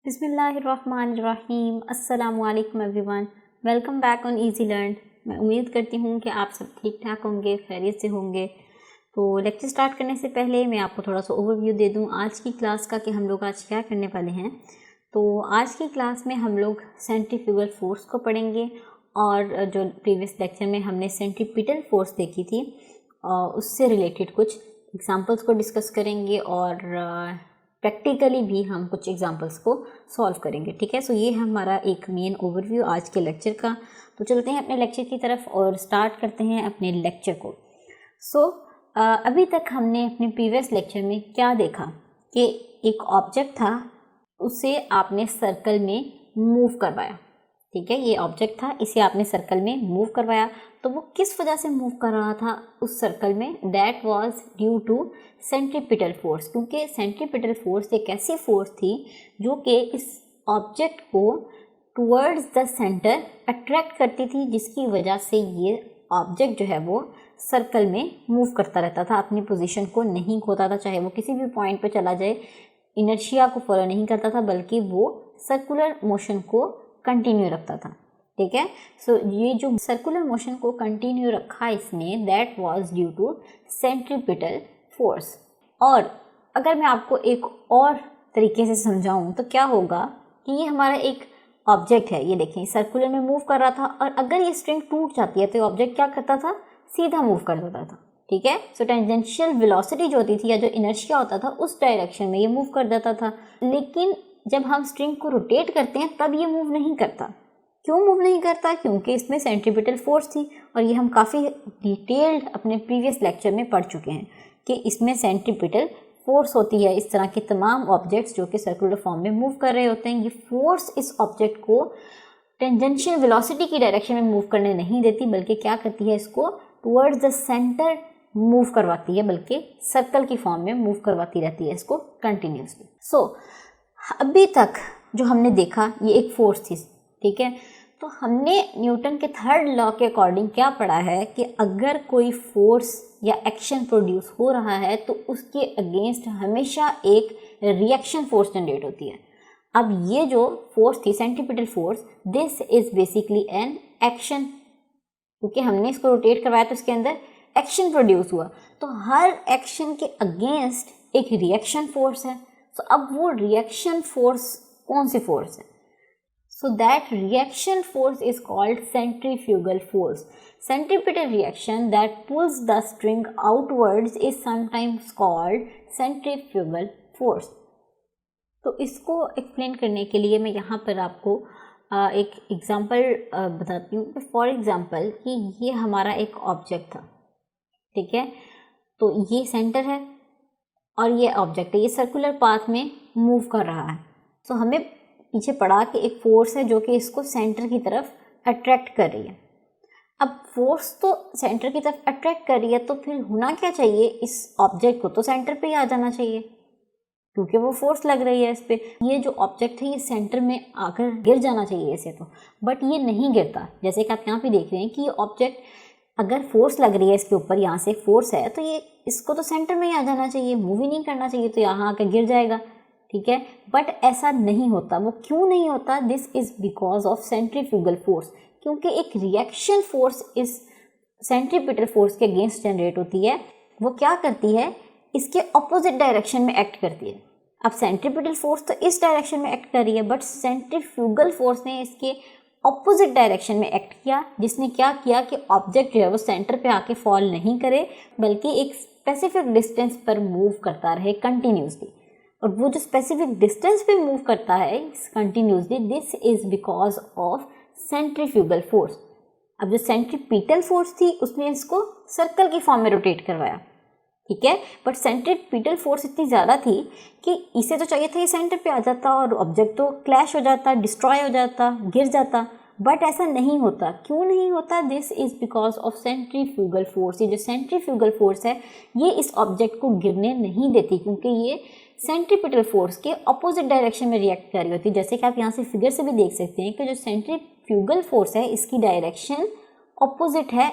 बिस्मिल्लाहिर्रहमानिर्रहीम। अस्सलामुअलैकुम everyone, welcome back on easy learn. मैं उम्मीद करती हूँ कि आप सब ठीक ठाक होंगे, खैरियत से होंगे। तो लेक्चर स्टार्ट करने से पहले मैं आपको थोड़ा सा ओवरव्यू दे दूँ आज की क्लास का कि हम लोग आज क्या करने वाले हैं। तो आज की क्लास में हम लोग सेंट्रीफ्यूगल फोर्स को पढ़ेंगे और जो प्रीवियस लेक्चर में हमने सेंट्रीपिटल फोर्स देखी थी उससे रिलेटेड कुछ एग्जांपल्स को डिस्कस करेंगे और प्रैक्टिकली भी हम कुछ एग्जांपल्स को सॉल्व करेंगे। ठीक है, सो ये हमारा एक मेन ओवरव्यू आज के लेक्चर का। तो चलते हैं अपने लेक्चर की तरफ और स्टार्ट करते हैं अपने लेक्चर को। अभी तक हमने अपने प्रीवियस लेक्चर में क्या देखा कि एक ऑब्जेक्ट था, उसे आपने सर्कल में मूव करवाया। ठीक है, ये ऑब्जेक्ट था, इसे आपने सर्कल में मूव करवाया। तो वो किस वजह से मूव कर रहा था उस सर्कल में? That was due to centripetal force, क्योंकि सेंट्रीपिटल फोर्स एक ऐसी फोर्स थी जो कि इस ऑब्जेक्ट को टुवर्ड्स द सेंटर अट्रैक्ट करती थी, जिसकी वजह से ये ऑब्जेक्ट जो है वो सर्कल में मूव करता रहता था, अपनी पोजीशन को नहीं खोता था। चाहे वो किसी भी पॉइंट पे चला जाए, इनर्शिया को फॉलो नहीं करता था, बल्कि वो सर्कुलर मोशन को कंटिन्यू रखता था। ठीक है, सो ये जो सर्कुलर मोशन को कंटिन्यू रखा इसने, that was due to centripetal force. और अगर मैं आपको एक और तरीके से समझाऊं तो क्या होगा कि ये हमारा एक ऑब्जेक्ट है, ये देखें सर्कुलर में मूव कर रहा था, और अगर ये स्ट्रिंग टूट जाती है तो ऑब्जेक्ट क्या करता था? सीधा मूव कर देता था। ठीक है, सो टेंजेंशियल वेलोसिटी जो होती थी या जो इनर्शिया होता था उस डायरेक्शन में ये मूव कर देता था। लेकिन जब हम स्ट्रिंग को रोटेट करते हैं तब ये मूव नहीं करता। क्यों मूव नहीं करता? क्योंकि इसमें सेंट्रीपिटल फोर्स थी, और ये हम काफ़ी डिटेल्ड अपने प्रीवियस लेक्चर में पढ़ चुके हैं कि इसमें सेंट्रीपिटल फोर्स होती है। इस तरह के तमाम ऑब्जेक्ट्स जो कि सर्कुलर फॉर्म में मूव कर रहे होते हैं, ये फोर्स इस ऑब्जेक्ट को टेंजेंशियल वेलोसिटी की डायरेक्शन में मूव करने नहीं देती, बल्कि क्या करती है? इसको टुवर्ड्स द सेंटर मूव करवाती है, बल्कि सर्कल की फॉर्म में मूव करवाती रहती है इसको कंटिन्यूसली। अभी तक जो हमने देखा ये एक फोर्स थी। ठीक है, तो हमने न्यूटन के थर्ड लॉ के अकॉर्डिंग क्या पढ़ा है कि अगर कोई फोर्स या एक्शन प्रोड्यूस हो रहा है तो उसके अगेंस्ट हमेशा एक रिएक्शन फोर्स जनरेट होती है। अब ये जो फोर्स थी centripetal force, this is basically an action, क्योंकि हमने इसको रोटेट करवाया तो इसके अंदर एक्शन प्रोड्यूस हुआ। तो हर एक्शन के अगेंस्ट एक रिएक्शन फोर्स है। तो अब वो रिएक्शन फोर्स कौन सी फोर्स है? So that reaction force is called centrifugal force. Centripetal reaction that pulls the string outwards is sometimes called centrifugal force. तो इसको एक्सप्लेन करने के लिए मैं यहाँ पर आपको एक एग्जांपल बताती हूँ। फॉर एग्जांपल कि ये हमारा एक ऑब्जेक्ट था। ठीक है, तो ये सेंटर है और ये ऑब्जेक्ट है, ये सर्कुलर पाथ में मूव कर रहा है। तो हमें पीछे पड़ा कि एक फोर्स है जो कि इसको सेंटर की तरफ अट्रैक्ट कर रही है। अब फोर्स तो सेंटर की तरफ अट्रैक्ट कर रही है, तो फिर होना क्या चाहिए? इस ऑब्जेक्ट को तो सेंटर पे ही आ जाना चाहिए, क्योंकि वो फोर्स लग रही है इस पे। ये जो ऑब्जेक्ट है ये सेंटर में आकर गिर जाना चाहिए इसे तो, बट ये नहीं गिरता। जैसे कि आप यहाँ पे देख रहे हैं कि ये ऑब्जेक्ट, अगर फोर्स लग रही है इसके ऊपर, यहाँ से फोर्स है, तो ये इसको तो सेंटर में ही आ जाना चाहिए, मूव ही नहीं करना चाहिए, तो यहाँ आकर गिर जाएगा। ठीक है, बट ऐसा नहीं होता। वो क्यों नहीं होता? This is because of centrifugal force, क्योंकि एक रिएक्शन फोर्स इस सेंट्रीपिटल फोर्स के अगेंस्ट जनरेट होती है। वो क्या करती है? इसके ऑपोजिट डायरेक्शन में एक्ट करती है। अब सेंट्रीपिटल फोर्स तो इस डायरेक्शन में एक्ट कर रही है, बट सेंट्रीफ्यूगल फोर्स ने इसके ऑपोजिट डायरेक्शन में एक्ट किया, जिसने क्या किया कि ऑब्जेक्ट जो है वो सेंटर पे आके फॉल नहीं करे, बल्कि एक स्पेसिफिक डिस्टेंस पर मूव करता रहे कंटिन्यूसली। और वो जो स्पेसिफिक डिस्टेंस पे मूव करता है continuously, this is because of centrifugal force. अब जो सेंट्रीपिटल फोर्स थी उसने इसको सर्कल की फॉर्म में रोटेट करवाया। ठीक है, बट सेंट्रीपिटल फोर्स इतनी ज़्यादा थी कि इसे तो चाहिए था ये सेंटर पे आ जाता और ऑब्जेक्ट तो क्लैश हो जाता, डिस्ट्रॉय हो जाता, गिर जाता, बट ऐसा नहीं होता। क्यों नहीं होता? This is because of centrifugal force. ये जो सेंट्रीफ्यूगल फोर्स है ये इस ऑब्जेक्ट को गिरने नहीं देती, क्योंकि ये सेंट्रीपिटल फोर्स के ऑपोजिट डायरेक्शन में रिएक्ट कर रही होती है। जैसे कि आप यहाँ से फिगर से भी देख सकते हैं कि जो सेंट्रीफ्यूगल फोर्स है इसकी डायरेक्शन ऑपोजिट है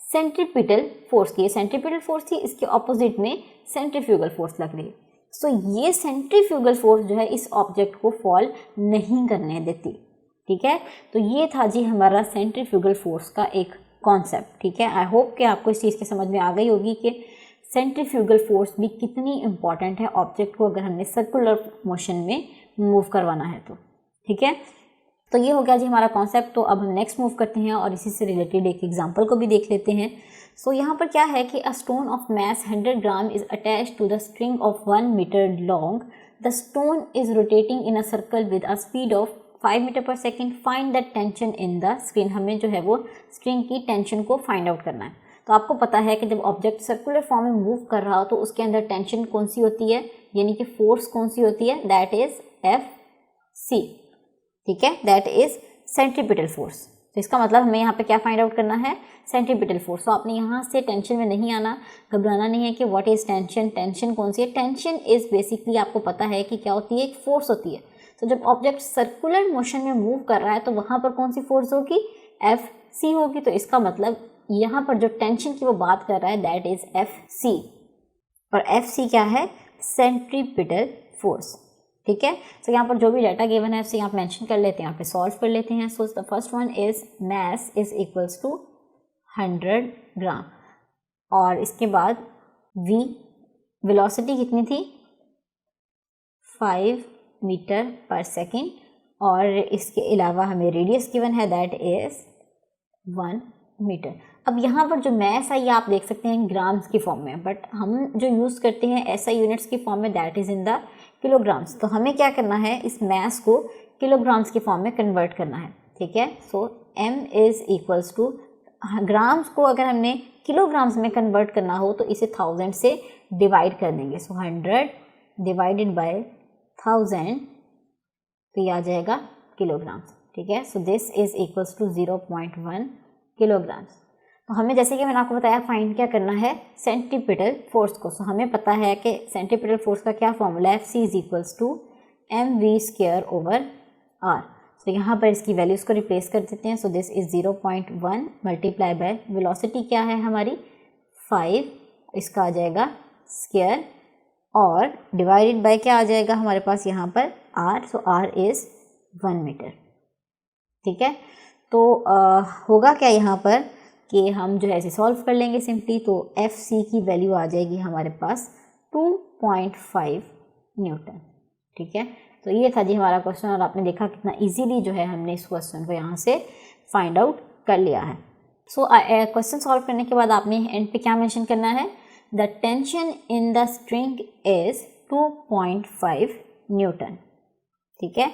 सेंट्रीपिटल फोर्स की। सेंट्रीपिटल फोर्स थी, इसके ऑपोजिट में सेंट्रीफ्यूगल फोर्स लग रही है। सो ये सेंट्रीफ्यूगल फोर्स जो है इस ऑब्जेक्ट को फॉल नहीं करने देती, ठीक है। तो ये था जी हमारा सेंट्रीफ्यूगल फोर्स का एक कॉन्सेप्ट, ठीक है। आई होप कि आपको इस चीज़ की समझ में आ गई होगी कि सेंट्रीफ्यूगल फोर्स भी कितनी इंपॉर्टेंट है ऑब्जेक्ट को अगर हमने सर्कुलर मोशन में मूव करवाना है तो, ठीक है। तो ये हो गया जी हमारा कॉन्सेप्ट। तो अब हम नेक्स्ट मूव करते हैं और इसी से रिलेटेड एक एग्जांपल को भी देख लेते हैं। सो यहाँ पर क्या है कि a stone of mass 100 gram is attached to the string of 1 metre long. The stone is rotating in a circle with a speed of 5 metre per second. Find the tension in the string. हमें जो है वो string की tension को find out करना है। तो आपको पता है कि जब ऑब्जेक्ट सर्कुलर फॉर्म में मूव कर रहा हो तो उसके अंदर टेंशन कौन सी होती है, यानी कि फोर्स कौन सी होती है, दैट इज Fc, ठीक है, दैट इज सेंट्रीपिटल फोर्स। तो इसका मतलब हमें यहाँ पे क्या फाइंड आउट करना है, सेंट्रीपिटल फोर्स। तो आपने यहाँ से टेंशन में नहीं आना, घबराना नहीं है कि व्हाट इज टेंशन, टेंशन कौन सी है। टेंशन इज बेसिकली आपको पता है कि क्या होती है, एक फोर्स होती है। तो जब ऑब्जेक्ट सर्कुलर मोशन में मूव कर रहा है तो वहाँ पर कौन सी फोर्स होगी, Fc होगी। तो इसका मतलब यहाँ पर जो टेंशन की वो बात कर रहा है दैट इज Fc, और Fc क्या है, सेंट्रीपिटल फोर्स, ठीक है। तो यहाँ पर जो भी डाटा गिवन है उसे यहाँ मेंशन कर लेते हैं, यहाँ पे सॉल्व कर लेते हैं। So the first one is mass is equals to 100 gram, और इसके बाद v वेलोसिटी कितनी थी, 5 मीटर पर सेकेंड, और इसके अलावा हमें रेडियस गिवन है दैट इज 1 मीटर। अब यहाँ पर जो मैस है ये आप देख सकते हैं ग्राम्स की फॉर्म में, बट हम जो यूज़ करते हैं ऐसा यूनिट्स की फॉर्म में that is in the kilograms. तो हमें क्या करना है, इस मैस को किलोग्राम्स की फॉर्म में कन्वर्ट करना है, ठीक है। So m is equals to, grams को अगर हमने किलोग्राम्स में कन्वर्ट करना हो तो इसे 1000 से डिवाइड कर देंगे। सो 100 डिवाइडेड बाय 1000, तो ये आ जाएगा किलोग्राम्स, ठीक है। So this is equals to 0.1 kilograms. तो हमें जैसे कि मैंने आपको बताया फाइंड क्या करना है, सेंट्रीपिटल फोर्स को। सो हमें पता है कि सेंट्रीपिटल फोर्स का क्या फॉर्मूला है, Fc is equals to mv² over r। तो यहाँ पर इसकी वैल्यूज़ को रिप्लेस कर देते हैं। सो this is 0.1 multiply by velocity क्या है हमारी 5, इसका आ जाएगा स्क्वायर, और डिवाइडेड बाय क्या आ जाएगा हमारे पास यहाँ पर r। So r is 1 metre, ठीक है। तो होगा क्या यहाँ पर कि हम जो है इसे सॉल्व कर लेंगे सिंपली। तो Fc की वैल्यू आ जाएगी हमारे पास 2.5 न्यूटन, ठीक है। तो ये था जी हमारा क्वेश्चन, और आपने देखा कितना इजीली जो है हमने इस क्वेश्चन को यहाँ से फाइंड आउट कर लिया है। सो क्वेश्चन सॉल्व करने के बाद आपने एंड पे क्या मेंशन करना है, the tension in the string is 2.5 Newton, ठीक है।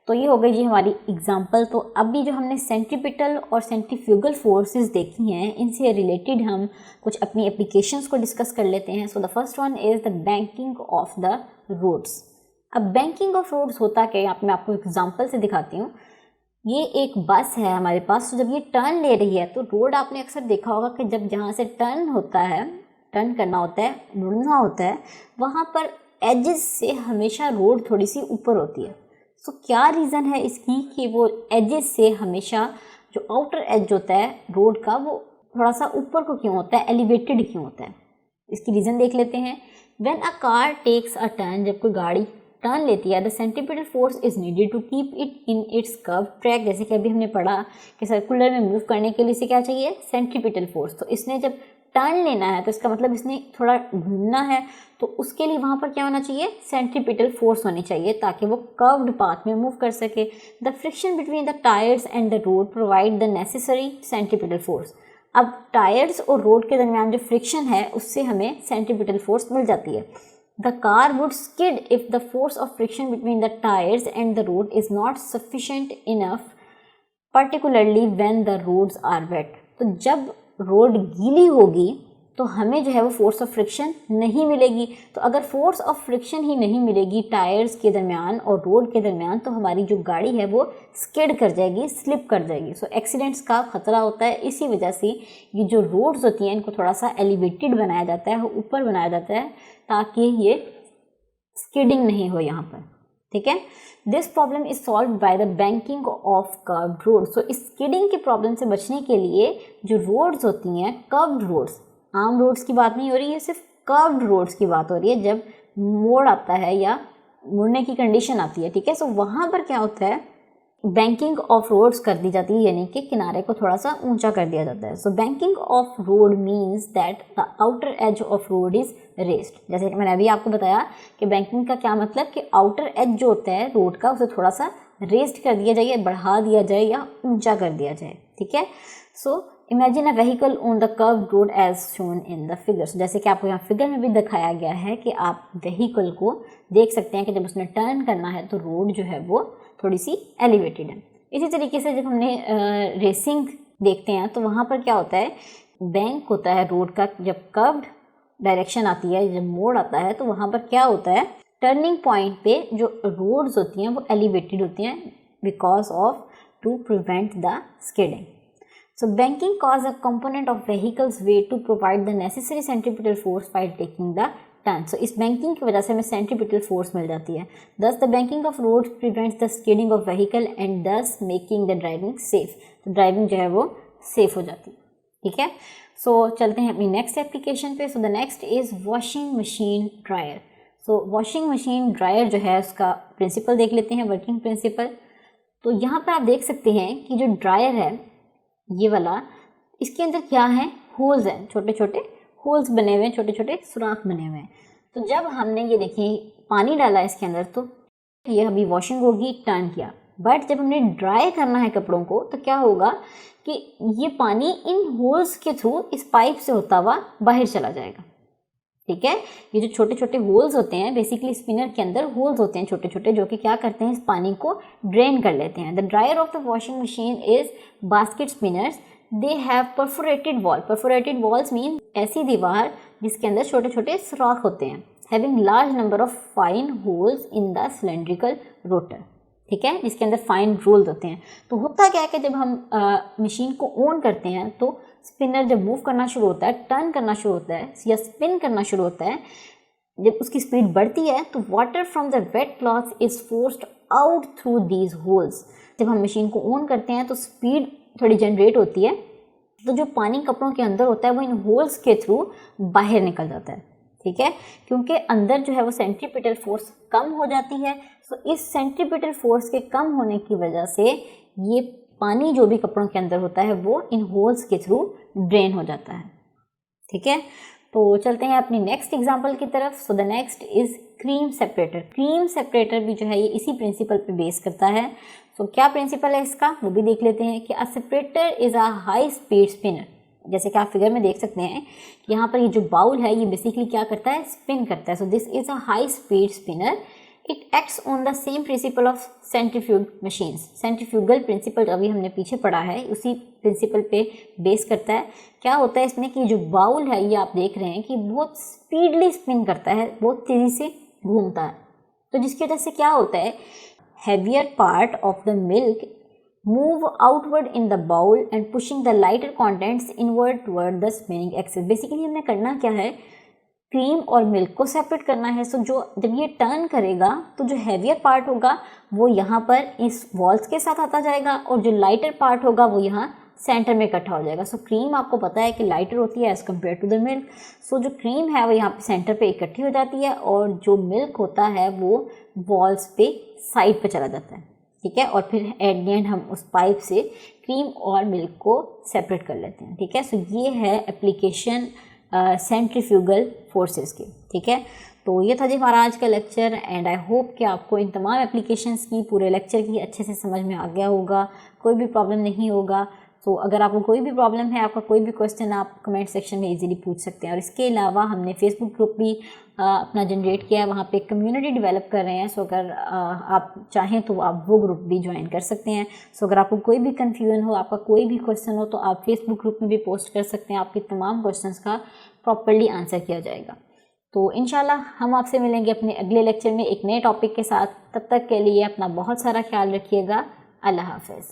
तो ये हो गई जी हमारी एग्जाम्पल। तो अभी जो हमने सेंट्रीपिटल और सेंट्रीफ्यूगल फोर्सेस देखी हैं, इनसे रिलेटेड हम कुछ अपनी एप्लीकेशंस को डिस्कस कर लेते हैं। So the first one is the banking of the roads. अब बैंकिंग ऑफ रोड्स होता क्या है, मैं आपको एग्जाम्पल से दिखाती हूँ। ये एक बस है हमारे पास, तो जब ये टर्न ले रही है तो रोड आपने अक्सर देखा होगा कि जब जहाँ से टर्न होता है, टर्न करना होता है, मुड़ना होता है, वहाँ पर एजेस से हमेशा रोड थोड़ी सी ऊपर होती है। तो क्या रीज़न है इसकी कि वो एजेस से हमेशा जो आउटर एज होता है रोड का वो थोड़ा सा ऊपर को क्यों होता है, एलिवेटेड क्यों होता है, इसकी रीज़न देख लेते हैं। When a car takes a turn, जब कोई गाड़ी टर्न लेती है, the centripetal force is needed to keep it in its curve track. जैसे कि अभी हमने पढ़ा कि सर्कुलर में मूव करने के लिए इसे क्या चाहिए, सेंट्रीपिटल फोर्स। तो इसने जब टर्न लेना है तो इसका मतलब इसने थोड़ा घूमना है, तो उसके लिए वहाँ पर क्या होना चाहिए, सेंट्रीपिटल फोर्स होनी चाहिए ताकि वो कर्व्ड पाथ में मूव कर सके। The friction between the tyres and the road provide the necessary centripetal force. अब टायर्स और रोड के दरमियान जो फ्रिक्शन है उससे हमें सेंट्रीपिटल फोर्स मिल जाती है। The car would skid if the force of friction between the tires and the road is not sufficient enough, particularly when the roads are wet. तो जब रोड गीली होगी तो हमें जो है वो फोर्स ऑफ फ्रिक्शन नहीं मिलेगी। तो अगर फोर्स ऑफ फ्रिक्शन ही नहीं मिलेगी टायर्स के दरमियान और रोड के दरमियान, तो हमारी जो गाड़ी है वो स्किड कर जाएगी, स्लिप कर जाएगी। सो एक्सीडेंट्स का खतरा होता है। इसी वजह से ये जो रोड्स होती हैं इनको थोड़ा सा एलिवेटेड बनाया जाता है, ऊपर बनाया जाता है ताकि ये स्किडिंग नहीं हो यहाँ पर, ठीक है। This problem is solved by the banking of curved road. So इस स्किडिंग के प्रॉब्लम से बचने के लिए जो रोड्स होती हैं, कर्व्ड रोड्स, आम रोड्स की बात नहीं हो रही है, सिर्फ कर्व्ड रोड्स की बात हो रही है। जब मोड़ आता है या मुड़ने की कंडीशन आती है, ठीक है। सो वहाँ पर क्या होता है, बैंकिंग ऑफ रोड्स कर दी जाती है, यानी कि किनारे को थोड़ा सा ऊंचा कर दिया जाता है। सो banking of road means that the outer as of road is raised. जैसे कि मैंने अभी आपको बताया कि बैंकिंग का क्या मतलब कि आउटर एज जो होता है रोड का उसे थोड़ा सा रेस्ट कर दिया जाए, बढ़ा दिया जाए या ऊंचा कर दिया जाए, ठीक है। So imagine a vehicle on the curve road as shown in the figure. जैसे कि आपको यहाँ फिगर में भी दिखाया गया है कि आप व्हीकल को देख सकते हैं कि जब उसने टर्न करना है तो रोड जो है वो थोड़ी सी एलिवेटेड है। इसी तरीके से जब हमने रेसिंग देखते हैं तो वहाँ पर क्या होता है, बैंक होता है रोड का, जब कर्व्ड डायरेक्शन आती है, जब मोड़ आता है तो वहाँ पर क्या होता है, टर्निंग पॉइंट पे जो रोड्स होती हैं वो एलिवेटेड होती हैं because of to prevent the skidding. So banking causes a component of vehicle's weight to provide the necessary centripetal force while taking the turn. So इस banking की वजह से हमें centripetal force मिल जाती है। Thus the banking of roads prevents the skidding of vehicle and thus making the driving safe. तो driving जो है वो safe हो जाती है, ठीक है। So चलते हैं अपनी next application पे। So the next is washing machine dryer. So washing machine dryer जो है उसका principle देख लेते हैं, working principle। तो यहाँ पर आप देख सकते हैं कि जो dryer है ये वाला, इसके अंदर क्या है, होल्स हैं, छोटे छोटे होल्स बने हुए हैं, छोटे छोटे सुराख बने हुए हैं। तो जब हमने ये देखिए पानी डाला इसके अंदर तो ये अभी वॉशिंग होगी, टर्न किया, बट जब हमने ड्राई करना है कपड़ों को तो क्या होगा कि ये पानी इन होल्स के थ्रू इस पाइप से होता हुआ बाहर चला जाएगा, ठीक है। ये जो छोटे छोटे होल्स होते हैं, बेसिकली स्पिनर के अंदर होल्स होते हैं छोटे छोटे, जो कि क्या करते हैं, इस पानी को ड्रेन कर लेते हैं। The dryer of the washing machine is basket spinners, they have perforated wall. Perforated walls mean ऐसी दीवार जिसके अंदर छोटे छोटे सुराख होते हैं, having large number of fine holes in the cylindrical rotor, ठीक है, जिसके अंदर फाइन रोल्स होते हैं। तो होता क्या है कि जब हम मशीन को ऑन करते हैं तो स्पिनर जब मूव करना शुरू होता है, टर्न करना शुरू होता है या स्पिन करना शुरू होता है, जब उसकी स्पीड बढ़ती है तो water from the wet clothes is forced out through these holes. जब हम मशीन को ऑन करते हैं तो स्पीड थोड़ी जनरेट होती है, तो जो पानी कपड़ों के अंदर होता है वो इन होल्स के थ्रू बाहर निकल जाता है, ठीक है, क्योंकि अंदर जो है वो सेंट्रीपिटल फोर्स कम हो जाती है। सो इस सेंट्रीपिटल फोर्स के कम होने की वजह से ये पानी जो भी कपड़ों के अंदर होता है वो इन होल्स के थ्रू ड्रेन हो जाता है, ठीक है। तो चलते हैं अपनी नेक्स्ट एग्जांपल की तरफ। So the next is cream separator. Cream separator भी जो है ये इसी प्रिंसिपल पे बेस करता है। सो क्या प्रिंसिपल है इसका वो भी देख लेते हैं कि a separator is a high speed spinner. जैसे कि आप फिगर में देख सकते हैं यहाँ पर ये जो बाउल है ये बेसिकली क्या करता है, स्पिन करता है। So this is a high speed spinner, it acts on the same principle of centrifuge machines. Centrifugal principle अभी हमने पीछे पढ़ा है, उसी प्रिंसिपल पे बेस करता है। क्या होता है इसमें कि जो बाउल है ये आप देख रहे हैं कि बहुत स्पीडली स्पिन करता है, बहुत तेज़ी से घूमता है। तो जिसकी वजह से क्या होता है, heavier part of the milk move outward in the bowl and pushing the lighter contents inward toward the spinning axis. Basically हमने करना क्या है, क्रीम और मिल्क को सेपरेट करना है। सो जो जब ये टर्न करेगा तो जो हैवियर पार्ट होगा वो यहाँ पर इस वॉल्स के साथ आता जाएगा और जो लाइटर पार्ट होगा वो यहाँ सेंटर में इकट्ठा हो जाएगा। सो क्रीम आपको पता है कि लाइटर होती है as compared to the milk. So जो क्रीम है वो यहाँ पे सेंटर पे इकट्ठी हो जाती है और जो मिल्क होता है वो वॉल्स पे साइड पे चला जाता है, ठीक है। और फिर एट द एंड हम उस पाइप से क्रीम और मिल्क को सेपरेट कर लेते हैं, ठीक है। सो ये है एप्लीकेशन सेंट्रीफ्यूगल फोर्सेस की, ठीक है। तो ये था जी हमारा आज का लेक्चर एंड आई होप कि आपको इन तमाम एप्लीकेशंस की पूरे लेक्चर की अच्छे से समझ में आ गया होगा, कोई भी प्रॉब्लम नहीं होगा। तो अगर आपको कोई भी प्रॉब्लम है, आपका कोई भी क्वेश्चन आप कमेंट सेक्शन में इजीली पूछ सकते हैं। और इसके अलावा हमने फेसबुक ग्रुप भी अपना जनरेट किया है, वहाँ पे कम्युनिटी डेवलप कर रहे हैं। सो अगर आप चाहें तो आप वो ग्रुप भी ज्वाइन कर सकते हैं। सो अगर आपको कोई भी कन्फ्यूजन हो, आपका कोई भी क्वेश्चन हो तो आप फेसबुक ग्रुप में भी पोस्ट कर सकते हैं, आपके तमाम क्वेश्चंस का प्रॉपर्ली आंसर किया जाएगा। तो इंशाल्लाह हम आपसे मिलेंगे अपने अगले लेक्चर में एक नए टॉपिक के साथ। तब तक के लिए अपना बहुत सारा ख्याल रखिएगा। अल्लाह हाफ़िज़।